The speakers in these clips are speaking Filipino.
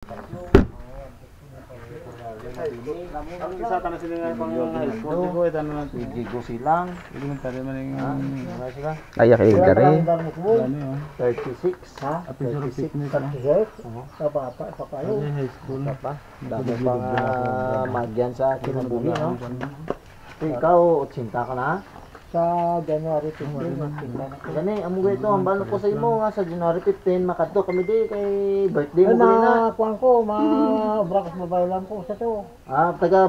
Isa tanah sila nga pang ko ito na Jigo silang. Hindi man tayo man yung Ayak gari. 36 ha? 36 apa kayo? high school Apa? Dami pang magyan sa kinabuhi no? Ikaw, 80 ka na? Sa January 15. Gani, amo ito, ang balo ko sa imo nga sa January 15 makadto kami di kay birthday mo gani na. Kuan ko, brakas mobilean ko sa to. Ah, taga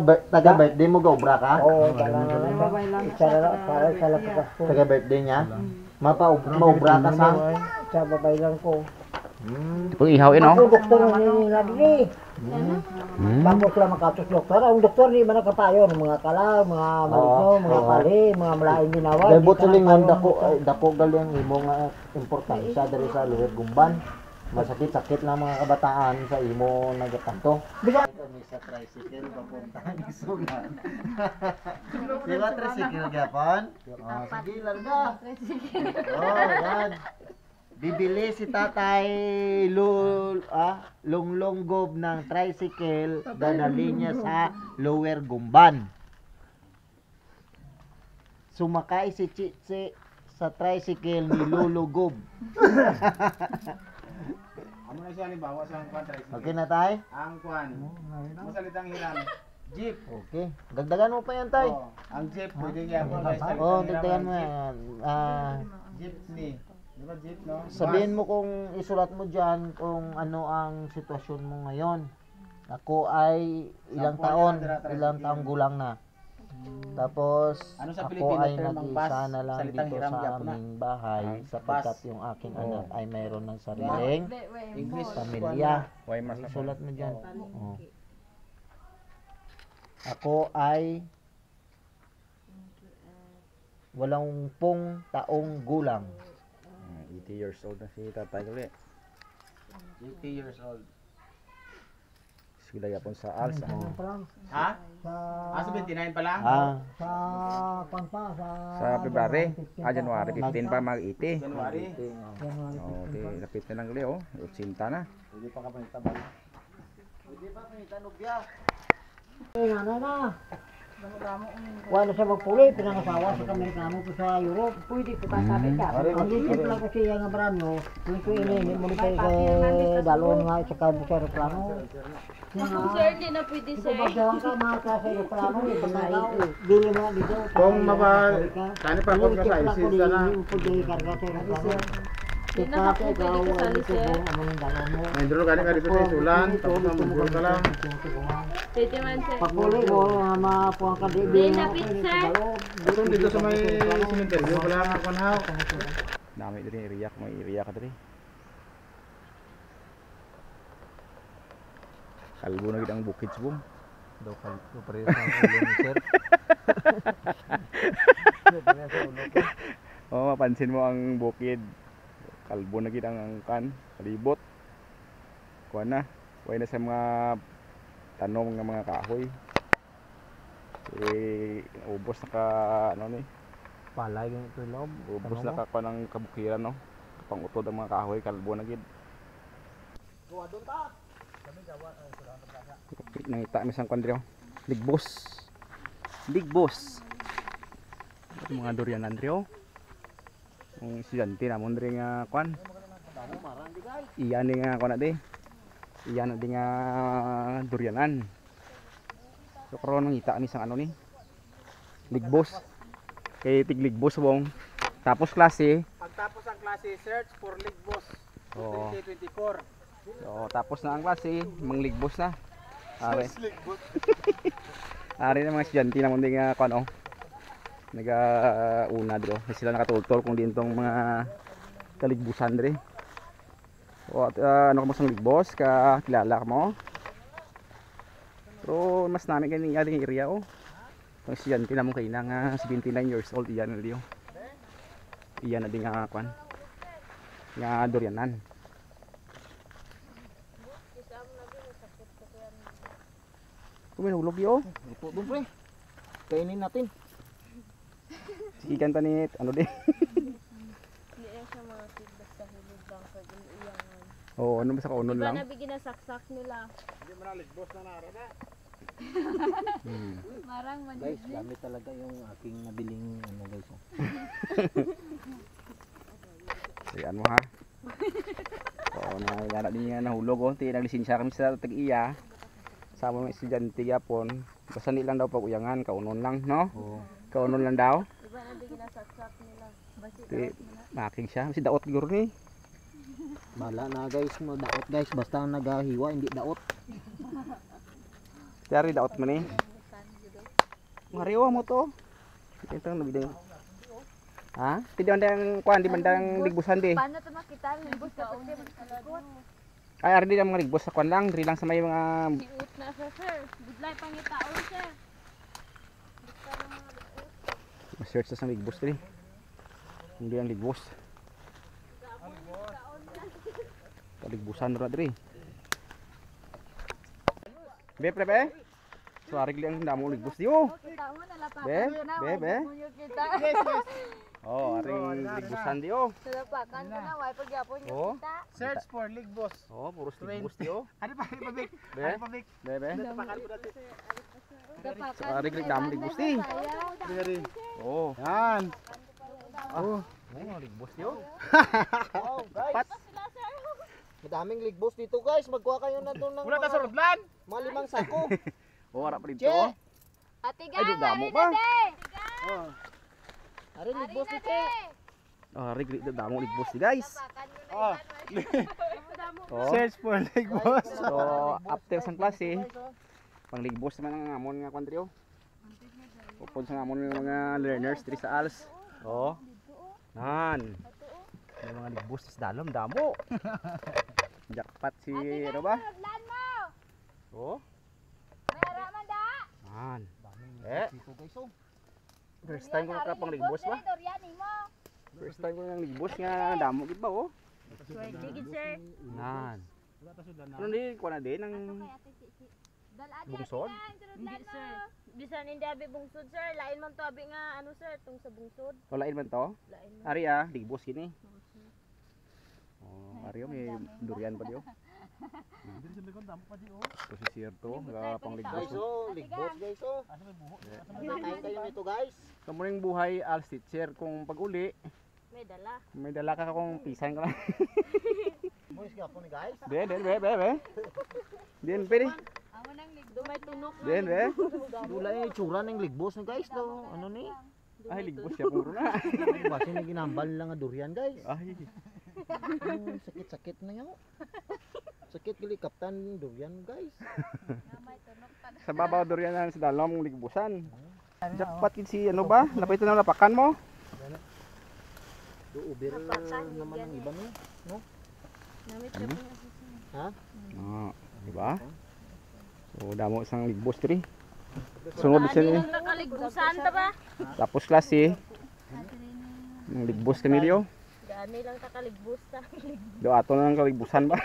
birthday mo ga obra ka? Oo, taga mobilean. Para sa lapas ko. Taga birthday niya? Maobra ka sa mobilean ko. Kung ihawin no. Ako doktor ni lagi. Bago sila makatos doktor, ang doktor ni man nakapayo ng mga kala, mga maligno, mga pali, mga malaing ginawa. Debot silingan dako gali ang imo nga importansya diri sa lugar Gumban. Masakit-sakit lang mga kabataan sa imo nagakanto. Kami sa tricycle papuntahan ni Sugan. Diba tricycle gapon? Sige lang na. Oh, yan. Bibili si Tatay Longlonggob ng tricycle, dadali niya sa Lower Gumban. Sumakay si Chitse sa tricycle ni Lulugob. Amo na siya halimbawa sa kwan tricycle. Okay na tay? Ang kwan. Masalitang hiram. Jeep. Okay. Dagdagan mo pa yan tay. Oh, ang jeep pwede kaya po guys. Oh, dagdagan mo yan. Jeepney. Di ba jeep no? Sabihin mo kung isulat mo dyan kung ano ang sitwasyon mo ngayon. Ako ay ilang taong gulang na. Tapos Ano sa ako Pilipino ay term ang nag-isa bus? na lang Salitang dito hiram sa gyapon na. aming bahay sapagkat yung aking anak ay mayroon ng sariling English pamilya. Why mas Isulat mo dyan. Oh. Ako ay 80 taong gulang. 80 years old na si tatay uli. 80 years old. Sila yapon sa alsa. Ha? Ah, 79 pa lang? Sa pampa Sa February, January 15 pa mag-80. January. Oh, di lapit na lang uli oh. 80 na. Hindi pa ka panitabal. Hindi pa pinitan ubya. Ano na? Wala siya magpuli, pinangasawa sa Amerikano po sa Europe. Pwede po kasabi ka. Ang litip lang ko siya nga branyo, kung ko ini, mo ni kay dalon nga sa kabo sa aeroplano. Sir, hindi na pwede Ito sir. bagdawan ka mga sa aeroplano, dili mo dito. Kung kani pa ko sa ISIS na. Pwede karga sa aeroplano. Hindi na po pwede kasali sir. Nandro kani ka dito sa isulan, tapos mamugol ka lang. Pwede man sir. Papuli mo, mapuang ka di. Hindi na pizza. Dito sa may cemetery, wala nga kunhaw. Dami diri area, may area ka diri. Kalbo na gid ang bukid subong. Daw kalbo pare sa ulo ni sir. Oh, mapansin mo ang bukid. Kalbo na gid ang kan, kalibot. Kuha na. Kuha na sa mga tanom ng mga kahoy. Ubos na ka ano ni, Palay yung ito loob. ubos na ka ng kabukiran no. Pangutod ang mga kahoy, kalbo na gid. Nangita mi sang kandrio. Ligbos. Ligbos. Mga durian andrio. Ang estudyante namon diri nga kwan. Iya ni nga kwan ade. Iya na di nga durianan. So karon nangita mi sang ano ni. Ligbos. Kay tigligbos wong. Tapos klase. Pagtapos ang klase, search for Ligbos Oo. 2024. So tapos na ang klase, mangligbos na. Are. Are na mga estudyante namon di nga kwan oh. Naga-una dito. Sila nakatultol kung dintong mga kaligbusan diri. O ano ka mo sang ligbos, kakilala ka mo. Pero mas namin kani aling area oh. Ang estudyante namon kay na nga 79 years old iyan na diyo. Iyan na di nga kwan. Nga durianan. Kuminulog yo. Ito dun pre. Kainin natin. Ikan tanit ano di. Hindi yan siya mga feedback sa hilid lang. Pwede iyangan. Oo, ano ba sa kaunon Diba lang? nabigyan na saksak nila? Hindi mo na ligbos na narada. Marang Guys, dami talaga yung aking nabiling ano guys. Ayan mo ha. Oo, nagana din nga nahulog oh. Naglisensiya kami sa Tag-iya. Sama mga estudyante yapon. Basta hindi lang daw pag uyangan, kaunon lang, no? Oo. Kaunon lang daw. Diba nabigyan na saksak nila? Basi Di, making siya. Kasi daot siguro ni. Bala na guys, mo daot guys, basta nagahiwa hindi daot. Tiyari daot man eh. Mariwa mo to. Ito ang nabidang. Ha? Hindi man dang kuan, di man dang ligbusan di. Paano ito makita? Limbos ka pati magkalikot. Ay, ari di lang mga ligbos sa kuan lang, diri lang sa may mga Siut na siya, sir. Budlay pangitaon, sir. search sa ligbos diri. Hindi ang ligbos. Kaligbusan ra diri. Be pre be. Suwarig lang damo ligbos di oh. Kita mo, nalapakan Be, ko na. be, be. Kita. Oh, aring ligbusan di oh. Nalapakan ko na. Why pagyapon Oh. yung kita? Search for ligbos. Oh, puros ligbos di oh. Ano pa ibabik? Be. Ano pa bik? Be be. Tapakan ko dati. Napakan. Suwarig lang damo ligbos di. Diri. Oh. Yan. Oh, ligbos di oh. Wow, guys. Pat. Madaming ligbos dito guys. Magkuha kayo na doon ng Wala ta sa rodlan. mga 5 sako. Oh, harap pa dito. Che. Oh. Atiga, Ay, damo ba? Oh. Ari ligbos dito. Oh, rig damo ligbos di guys. Oh. Oh. Search for ligbos. So, after sang klase, pangligbos naman ang amon nga kwantrio. Upod sa amon ng mga learners diri sa ALS. Oh. Nan. May mga ligbos sa dalom damo. Jackpot si ano ba? Oh. Nan. Dito guys oh. First time ko nakapang ligbos ba? First time ko nang ligbos nga damo gid ba oh. Digid, sir. Nan. Ano ni kuha na din ang bungsod? Hindi, sir. Bisan hindi abi bungsod, sir. Lain man to abi nga ano, sir, tung sa bungsod. Walain man to? Lain man. Ari ah, ligbos kini. Oh, ari may durian pa diyo. Diri sa likod damo pa di oh. Ito si Sir to, nga pang ligbos. Guys oh, ligbos guys oh. Kain kayo nito guys. Kamuning buhay ALS teacher kung pag-uli, May dala. may dala ka kung pisan ka lang. Boys gapo ni guys. Be. Din pwede. Amo nang dumay tunok. Din be. Wala yung itsura ng ligbos ni guys daw. Ano ni? Ay ligbos siya puro na. Basta na ginambal lang nga durian guys. Ay. Sakit-sakit na yun. Sakit gali kaptan durian guys. Sa babaw durian na sa dalom ligbusan. Jackpot kid si ano ba? Lapit na lapakan mo. Do uber naman ang iba no. No? Namit siya po nga, Ha? Ah, di ba? So damo isang ligbos diri. Sunod siya ni. nakaligbusan ta ba? Tapos klase. Nang ligbos kami diyo. Gani lang takaligbus ta. Do ato na lang kaligbusan ba?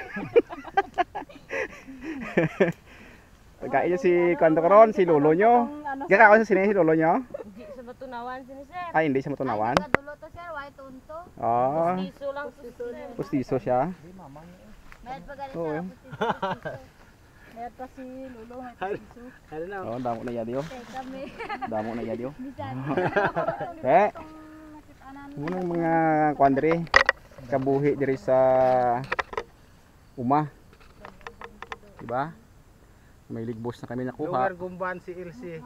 Kain niyo si kanto karon si lolo nyo. Gaka ako sa sini si lolo nyo. Hindi sa matunawan sini, sir. Ay hindi siya matunawan. Kadulo to, sir. Why tunto? Ah, Piso lang to, sir. pustiso siya. Mayad pa galit Oo, sa eh. pustiso. Mayad pa si Lolo. Ano na? Oh, damo na yadio. Kami. Damo na yadio. Bisan. Eh, munang mga kwandre kabuhi diri sa uma. Diba? May ligbos na kami nakuha. Lugar gumban si Ilse.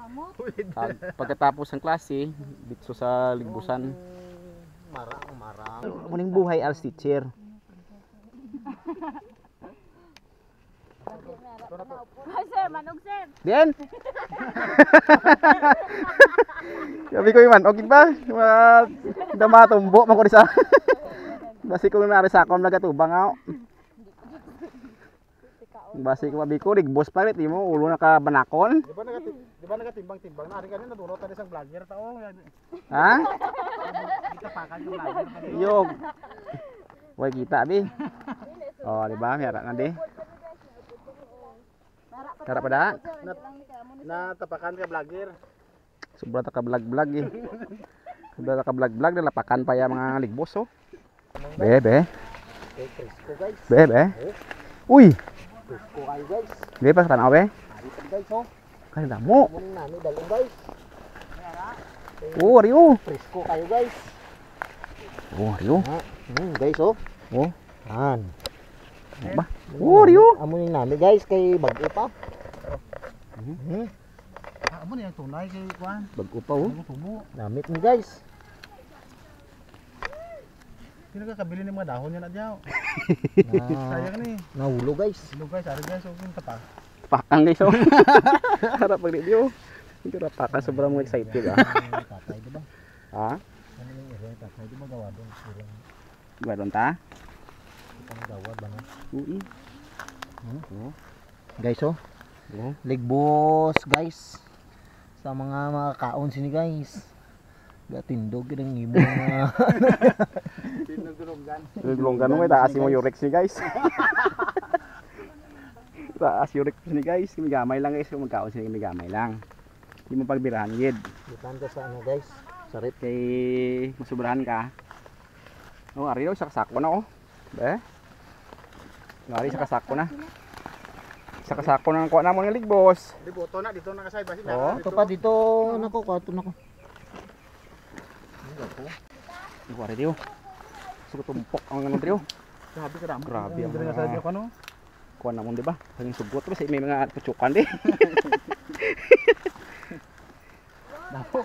Pagkatapos ng klase, dito sa ligbusan. Marang. Muning buhay ALS teacher. Sir, manog, sir. Diyan. Sabi ko man, okay ba? Damatumbo man ko di sa. Basi ko nari sa akon nagatubang ako. Basi ko mabi ko ligbos pa rin, di mo ulo nakabanakon. Di ba nagatimbang-timbang na ari kanina natulot ta isang vlogger tao. Ha? Kita pakan yung vlogger. Yo. Way kita bi. Oh, di ba? Mera nga di. Kara pada. Na tapakan ka vlogger. Sobra ta ka vlog-vlog eh. Sobra ta ka vlog-vlog na lapakan pa ya mga ligbos oh. Be. Okay, presko guys. Be, be. Uy, Presko kayo guys. be pas tanaw be. Dito guys oh. Kaya damo. Kunin namin dalong guys. Oh, Rio. Presko kayo guys. Oh, Rio. Guys oh. Oh, Yan. ano ba? Oh, Rio. Amunin namin guys kay bago pa. Amo ni ang tunay kay kuan. Bago pa oh. Tubo. Namit ni guys. Pinagkakabili ng mga dahon yan na diyaw. Sayang ni. Nahulo guys. Hello guys, ari guys, kung tapa. Pakang guys oh. Harap pag review. Hindi rapakan sobrang mo excited ah. Tatay diba? Ha? Ano yung area tatay diba gawa doon? Gua don ta? Pang gawa ba na? Ui. Guys oh. Oh. Ligbos guys. Sa mga kaon sini guys. Gatindog ng imo mga Longgan mo taas mo yurex ni guys. Taas yurex ni guys, kami gamay lang guys, kung magkaon sila kami gamay lang. Hindi mo pagbirahan gid. Ditanda sa ano guys. Sarit Kay masubrahan ka. Oh, ari daw sa kasako na oh. Be. Ari sa kasako na. Sa kasako na kuha na mo ng ligbos. Di boto na dito na kasay basi Oh. ito pa dito nako kato nako. Iku ari dio. Suko tumpok ang ano dio. Grabe ka damo. Grabe ang Dire mga- sa diyo kano. Kuha na mo di ba? Hanging sugot kasi may mga pucukan di. Damo.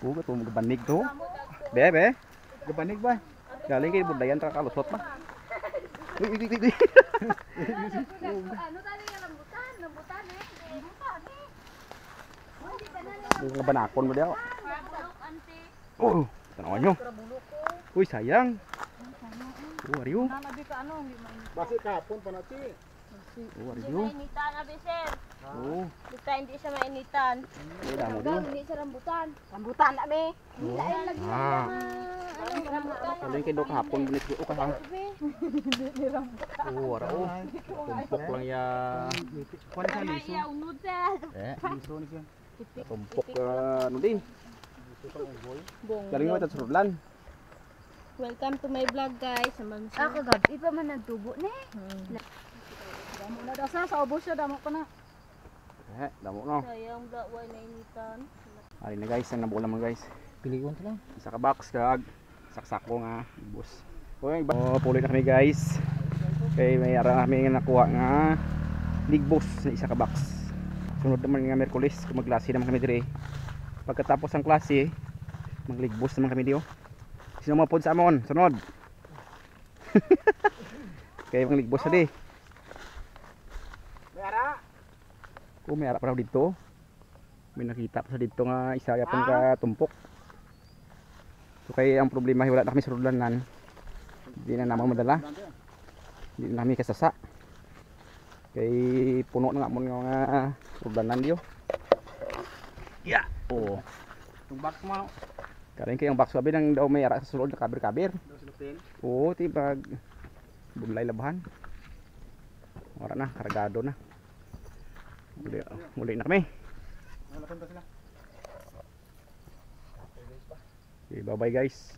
Oh, kato mo banig to. Be, be. Gabanig ba? Galing kay budayan tra kalusot pa. Uy, uy, uy, uy. Ano tali nga rambutan? Rambutan eh. Rambutan eh. Hindi ka na Yung mga banakon mo diaw. bulok, auntie. Oh, tanawan nyo. Uy, sayang. Oh, ariyo. Nanabi ka ano, hindi man. Basi kahapon pa na ti. Oh, Hindi ariyo. mainitan, abi sir. Oh, Basta hindi siya mainitan. ay damo dio. Hindi siya rambutan. Rambutan na me. Lain lagi Ah, ano rambutan. kaling kay do kahapon binis ko ka. Be. Oh, ara oh. Tumpok lang ya. Kuan sa liso. Iya unod sir. Eh, Liso ni siya. tumpok ano din. Bong. Galing mo ta surudlan. Welcome to my vlog guys. Saman Ah, kagabi pa man nagtubo ni. Damo na daw sa ubos siya damo pa na. Eh, damo no. Sayang da way mainitan. Ari na guys, ang nabuo naman guys. Piliwan sila. Isa ka box kag saksako nga bus. Okay, oh, puloy na kami guys. Kay may ara kami nga nakuha nga ligbos na isa ka box. Sunod naman nga Miyerkules kung magklase naman kami dire. Pagkatapos ng klase, magligbos naman kami diyo. Sino mo pod sa amon? Sunod. Kay magligbos na di. Kung may ara pa raw dito. May nakita pa sa dito nga isa yapon ka tumpok. So kaya ang problema wala na kami sa rudlanan. Hindi na naman madala. Hindi na kami kasasa. Kay puno na nga mo nga rudlanan diyo. Yeah. Oo. Tung box mo. Karing kay ang box sabi nang daw may ara sa sulod na kabir-kabir. Sulupin. Oo, tibag bulay labahan. Wala na, kargado na. Muli na kami. Wala pa sila. Okay, bye bye guys.